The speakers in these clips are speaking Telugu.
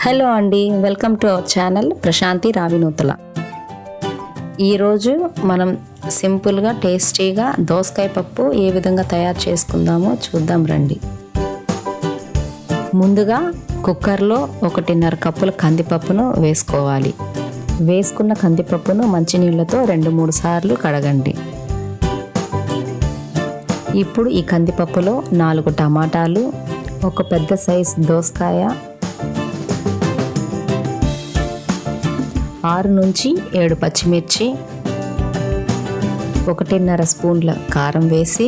హలో అండి, welcome to our channel Prashanti Ravinutala. ఈరోజు మనం సింపుల్గా టేస్టీగా దోసకాయ పప్పు ఏ విధంగా తయారు చేసుకుందామో చూద్దాం రండి. ముందుగా కుక్కర్లో 1.5 కప్పుల కందిపప్పును వేసుకోవాలి. వేసుకున్న కందిపప్పును మంచినీళ్ళతో 2-3 సార్లు కడగండి. ఇప్పుడు ఈ కందిపప్పులో 4 టమాటాలు, ఒక పెద్ద సైజు దోసకాయ, 6 నుంచి 7 పచ్చిమిర్చి, 1.5 స్పూన్ల కారం వేసి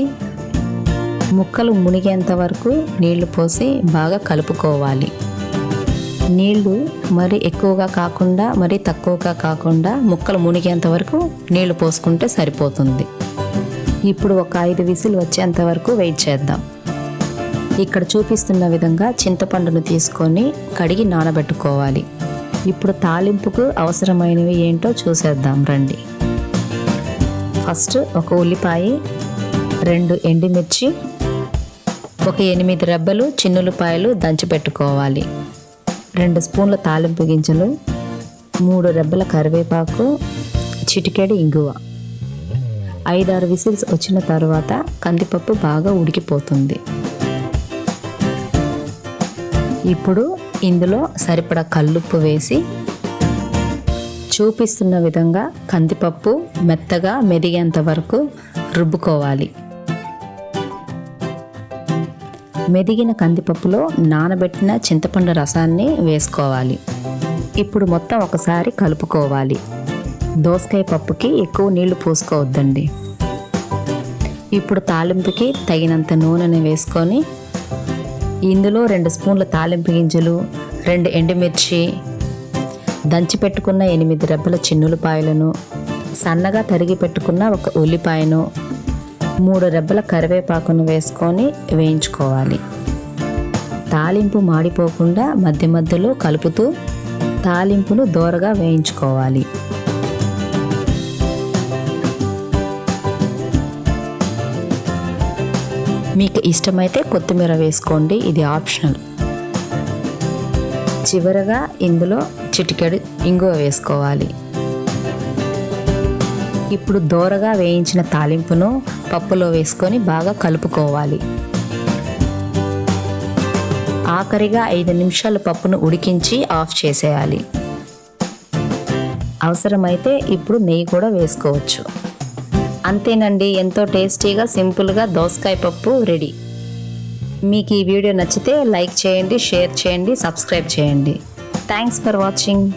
ముక్కలు మునిగేంత వరకు నీళ్లు పోసి బాగా కలుపుకోవాలి. నీళ్లు మరి ఎక్కువగా కాకుండా మరి తక్కువగా కాకుండా ముక్కలు మునిగేంత వరకు నీళ్లు పోసుకుంటే సరిపోతుంది. ఇప్పుడు ఒక 5 విజిల్ వచ్చేంత వరకు వెయిట్ చేద్దాం. ఇక్కడ చూపిస్తున్న విధంగా చింతపండును తీసుకొని కడిగి నానబెట్టుకోవాలి. ఇప్పుడు తాలింపుకు అవసరమైనవి ఏంటో చూసేద్దాం రండి. ఫస్ట్ ఒక ఉల్లిపాయ, 2 ఎండుమిర్చి, ఒక 8 రెబ్బలు చిన్నులపాయలు దంచి పెట్టుకోవాలి. 2 స్పూన్ల తాలింపు గింజలు, 3 రెబ్బల కరివేపాకు, చిటికెడు ఇంగువ. 5-6 విజిల్స్ వచ్చిన తర్వాత కందిపప్పు బాగా ఉడికిపోతుంది. ఇప్పుడు ఇందులో సరిపడా కల్లుప్పు వేసి చూపిస్తున్న విధంగా కందిపప్పు మెత్తగా మెదిగేంత వరకు రుబ్బుకోవాలి. మెదిగిన కందిపప్పులో నానబెట్టిన చింతపండు రసాన్ని వేసుకోవాలి. ఇప్పుడు మొత్తం ఒకసారి కలుపుకోవాలి. దోసకాయ పప్పుకి ఎక్కువ నీళ్లు పోసుకోవద్దండి. ఇప్పుడు తాలింపుకి తగినంత నూనెని వేసుకొని ఇందులో 2 స్పూన్ల తాలింపు గింజలు, 2 ఎండుమిర్చి, దంచి పెట్టుకున్న 8 రెబ్బల చిన్నులపాయలను, సన్నగా తరిగి పెట్టుకున్న ఒక ఉల్లిపాయను, 3 రెబ్బల కరివేపాకును వేసుకొని వేయించుకోవాలి. తాలింపు మాడిపోకుండా మధ్య మధ్యలో కలుపుతూ తాలింపును దోరగా వేయించుకోవాలి. మీకు ఇష్టమైతే కొత్తిమీర వేసుకోండి, ఇది ఆప్షనల్. చివరగా ఇందులో చిటికెడు ఇంగువ వేసుకోవాలి. ఇప్పుడు దోరగా వేయించిన తాలింపును పప్పులో వేసుకొని బాగా కలుపుకోవాలి. ఆఖరిగా 5 నిమిషాలు పప్పును ఉడికించి ఆఫ్ చేసేయాలి. అవసరమైతే ఇప్పుడు నెయ్యి కూడా వేసుకోవచ్చు. అంతేనండి, ఎంతో టేస్టీగా సింపుల్గా దోసకాయ పప్పు రెడీ. మీకు ఈ వీడియో నచ్చితే లైక్ చేయండి, షేర్ చేయండి, సబ్స్క్రైబ్ చేయండి. Thanks for watching.